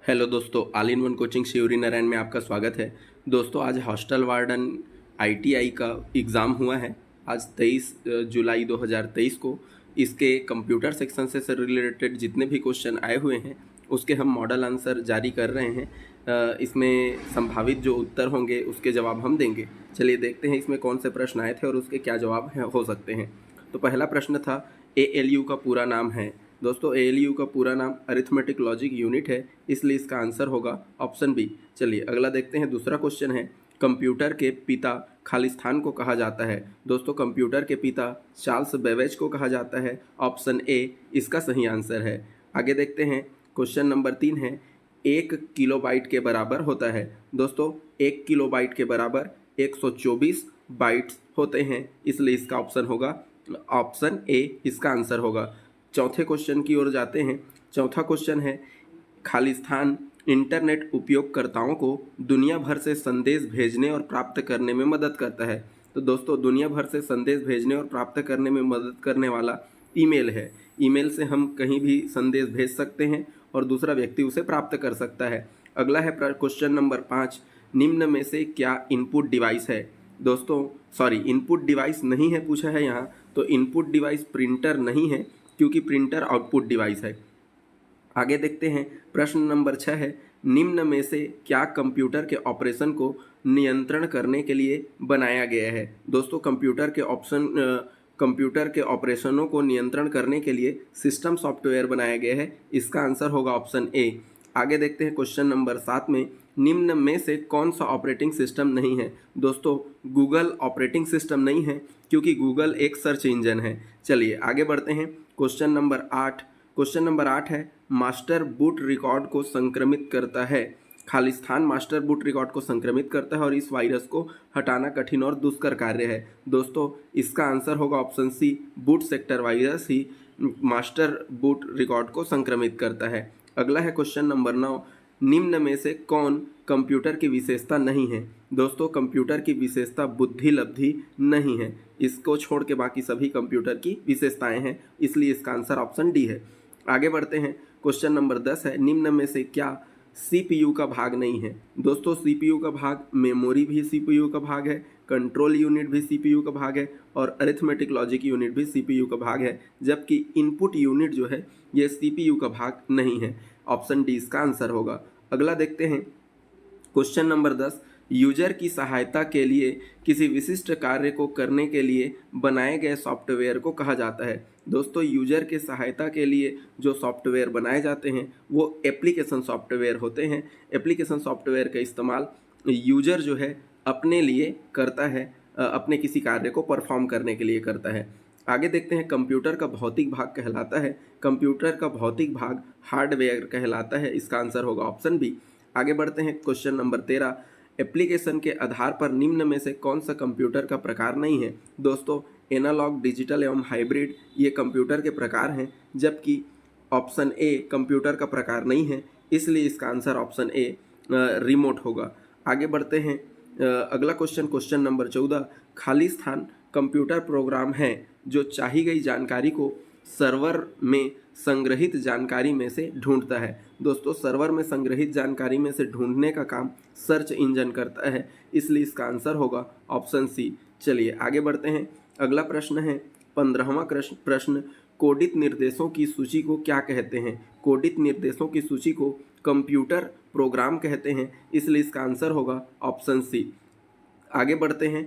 Hello दोस्तों, all in one coaching Shivri Narayan में आपका स्वागत है। दोस्तों, आज हॉस्टल वार्डन आईटीआई का एग्ज़ाम हुआ है। आज 23 जुलाई 2023 को इसके कंप्यूटर सेक्शन से रिलेटेड जितने भी क्वेश्चन आए हुए हैं उसके हम मॉडल आंसर जारी कर रहे हैं। इसमें संभावित जो उत्तर होंगे उसके जवाब हम देंगे। चलिए देखते हैं इसमें कौन से प्रश्न आए थे और उसके क्या जवाब हो सकते हैं। तो पहला प्रश्न था एएलयू का पूरा नाम है। दोस्तों, एएलयू का पूरा नाम अरिथमेटिक लॉजिक यूनिट है, इसलिए इसका आंसर होगा ऑप्शन बी। चलिए अगला देखते हैं। दूसरा क्वेश्चन है कंप्यूटर के पिता खालिस्तान को कहा जाता है। दोस्तों, कंप्यूटर के पिता चार्ल्स बेबेज को कहा जाता है। ऑप्शन ए इसका सही आंसर है। आगे देखते हैं। क्वेश्चन नंबर 3 है 1 किलोबाइट के बराबर होता है। दोस्तों, 1 किलोबाइट के बराबर 124 बाइट्स होते हैं, इसलिए इसका ऑप्शन होगा ऑप्शन ए इसका आंसर होगा। चौथे क्वेश्चन की ओर जाते हैं। चौथा क्वेश्चन है खालिस्तान इंटरनेट उपयोगकर्ताओं को दुनिया भर से संदेश भेजने और प्राप्त करने में मदद करता है। तो दोस्तों, दुनिया भर से संदेश भेजने और प्राप्त करने में मदद करने वाला ईमेल है। ईमेल से हम कहीं भी संदेश भेज सकते हैं और दूसरा व्यक्ति उसे प्राप्त कर सकता है। अगला है क्वेश्चन नंबर 5, निम्न में से क्या इनपुट डिवाइस है। दोस्तों, सॉरी, इनपुट डिवाइस नहीं है पूछा है यहाँ, तो इनपुट डिवाइस प्रिंटर नहीं है क्योंकि प्रिंटर आउटपुट डिवाइस है। आगे देखते हैं। प्रश्न नंबर 6 है निम्न में से क्या कंप्यूटर के ऑपरेशन को नियंत्रण करने के लिए बनाया गया है। दोस्तों, कंप्यूटर के ऑपरेशनों को नियंत्रण करने के लिए सिस्टम सॉफ्टवेयर बनाया गया है। इसका आंसर होगा ऑप्शन ए। आगे देखते हैं। क्वेश्चन नंबर 7 में निम्न में से कौन सा ऑपरेटिंग सिस्टम नहीं है। दोस्तों, गूगल ऑपरेटिंग सिस्टम नहीं है क्योंकि गूगल एक सर्च इंजन है। चलिए आगे बढ़ते हैं। क्वेश्चन नंबर 8 है मास्टर बूट रिकॉर्ड को संक्रमित करता है। खालिस्तान मास्टर बूट रिकॉर्ड को संक्रमित करता है और इस वायरस को हटाना कठिन और दुष्कर कार्य है। दोस्तों, इसका आंसर होगा option C, boot sector virus ही मास्टर बूट रिकॉर्ड को संक्रमित करता है। अगला है क्वेश्चन नंबर 9, निम्न में से कौन कंप्यूटर की विशेषता नहीं है। दोस्तों, कंप्यूटर की विशेषता बुद्धि लब्धि नहीं है। इसको छोड़ के बाकी सभी कंप्यूटर की विशेषताएं हैं, इसलिए इसका आंसर ऑप्शन डी है। आगे बढ़ते हैं। क्वेश्चन नंबर 10 है निम्न में से क्या सीपीयू का भाग नहीं है। दोस्तों, सीपीयू का भाग मेमोरी भी सीपीयू का भाग है, कंट्रोल यूनिट भी सीपीयू का भाग है और अरिथमेटिक लॉजिक यूनिट भी सीपीयू का भाग है, जबकि इनपुट यूनिट जो है ये सीपीयू का भाग नहीं है। ऑप्शन डी इसका आंसर होगा। अगला देखते हैं। क्वेश्चन नंबर 10, यूजर की सहायता के लिए किसी विशिष्ट कार्य को करने के लिए बनाए गए सॉफ्टवेयर को कहा जाता है। दोस्तों, यूजर के सहायता के लिए जो सॉफ्टवेयर बनाए जाते हैं वो एप्लीकेशन सॉफ्टवेयर होते हैं। एप्लीकेशन सॉफ्टवेयर का इस्तेमाल यूजर जो है अपने लिए करता है, अपने किसी कार्य को परफॉर्म करने के लिए करता है। आगे देखते हैं। कंप्यूटर का भौतिक भाग कहलाता है। कंप्यूटर का भौतिक भाग हार्डवेयर कहलाता है। इसका आंसर होगा ऑप्शन बी। आगे बढ़ते हैं। क्वेश्चन नंबर 13, एप्लीकेशन के आधार पर निम्न में से कौन सा कंप्यूटर का प्रकार नहीं है। दोस्तों, एनालॉग, डिजिटल एवं हाइब्रिड ये कंप्यूटर के प्रकार हैं, जबकि ऑप्शन ए कंप्यूटर का प्रकार नहीं है, इसलिए इसका आंसर ऑप्शन ए रिमोट होगा। आगे बढ़ते हैं। अगला question number 14, Khalistan computer program है जो चाही गई जानकारी को सर्वर में संग्रहित जानकारी में से ढूंढता है। दोस्तों, सर्वर में संग्रहित जानकारी में से ढूंढने का काम सर्च इंजन करता है, इसलिए इसका आंसर होगा ऑप्शन सी। चलिए आगे बढ़ते हैं। अगला प्रश्न है 15वां प्रश्न, कोडित निर्देशों की सूची को क्या कहते हैं। कोडित निर्देशों की सूची को कंप्यूटर प्रोग्राम कहते हैं, इसलिए इसका आंसर होगा ऑप्शन सी। आगे बढ़ते हैं।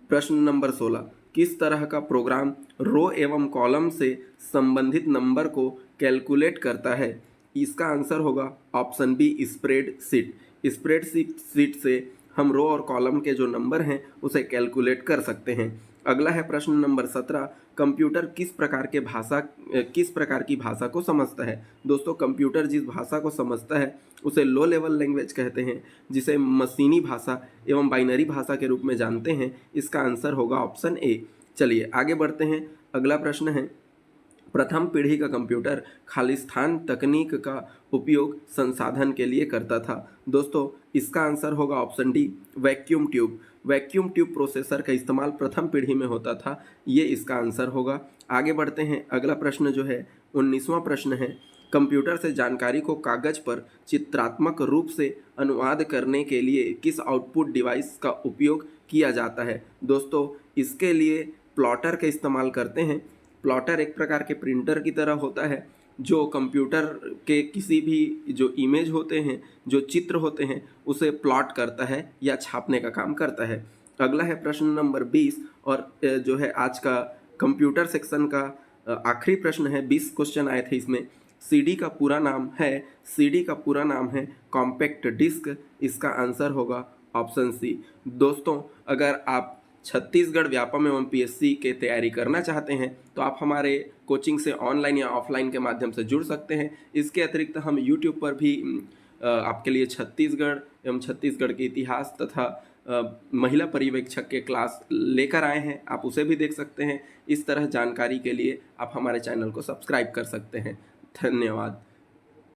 प्रश्न नंबर 16, किस तरह का प्रोग्राम रो एवं कॉलम से संबंधित नंबर को कैलकुलेट करता है। इसका आंसर होगा ऑप्शन बी, स्प्रेडशीट से हम रो और कॉलम के जो नंबर हैं उसे कैलकुलेट कर सकते हैं। अगला है प्रश्न नंबर 17, कंप्यूटर किस प्रकार की भाषा को समझता है। दोस्तों, कंप्यूटर जिस भाषा को समझता है उसे लो लेवल लैंग्वेज कहते हैं, जिसे मशीनी भाषा एवं बाइनरी भाषा के रूप में जानते हैं। इसका आंसर होगा ऑप्शन ए। चलिए आगे बढ़ते हैं। अगला प्रश्न है प्रथम पीढ़ी का कंप्यूटर खालिस्तान तकनीक का उपयोग संसाधन के लिए करता था। दोस्तों, इसका आंसर होगा option D, vacuum tube processor का इस्तेमाल प्रथम पीढ़ी में होता था, ये इसका आंसर होगा। आगे बढ़ते हैं। अगला प्रश्न जो है 19वां प्रश्न है कंप्यूटर से जानकारी को कागज पर चित्रात्मक रूप से अनुवाद करने के लिए किस आउटपुट डिवाइस का उपयोग किया जाता है? दोस्तों, इसके लिए प्लॉटर का इस्तेमाल करते हैं। प्लॉटर एक प्रकार के प्रिंटर की तरह होता है जो कंप्यूटर के किसी भी जो इमेज होते हैं, जो चित्र होते हैं, उसे प्लॉट करता है या छापने का काम करता है। अगला है प्रश्न नंबर 20 और जो है आज का कंप्यूटर सेक्शन का आखिरी प्रश्न है। 20 क्वेश्चन आए थे इसमें। सीडी का पूरा नाम है कॉम्पैक्ट डिस्क। इसका आंसर होगा ऑप्शन सी। दोस्तों, अगर आप छत्तीसगढ़ व्यापम एवं पीएससी के तैयारी करना चाहते हैं तो आप हमारे कोचिंग से ऑनलाइन या ऑफलाइन के माध्यम से जुड़ सकते हैं। इसके अतिरिक्त हम यूट्यूब पर भी आपके लिए छत्तीसगढ़ एवं छत्तीसगढ़ के इतिहास तथा महिला पर्यवेक्षक के क्लास लेकर आए हैं, आप उसे भी देख सकते हैं। इस तरह जानकारी के लिए आप हमारे चैनल को सब्सक्राइब कर सकते हैं। धन्यवाद।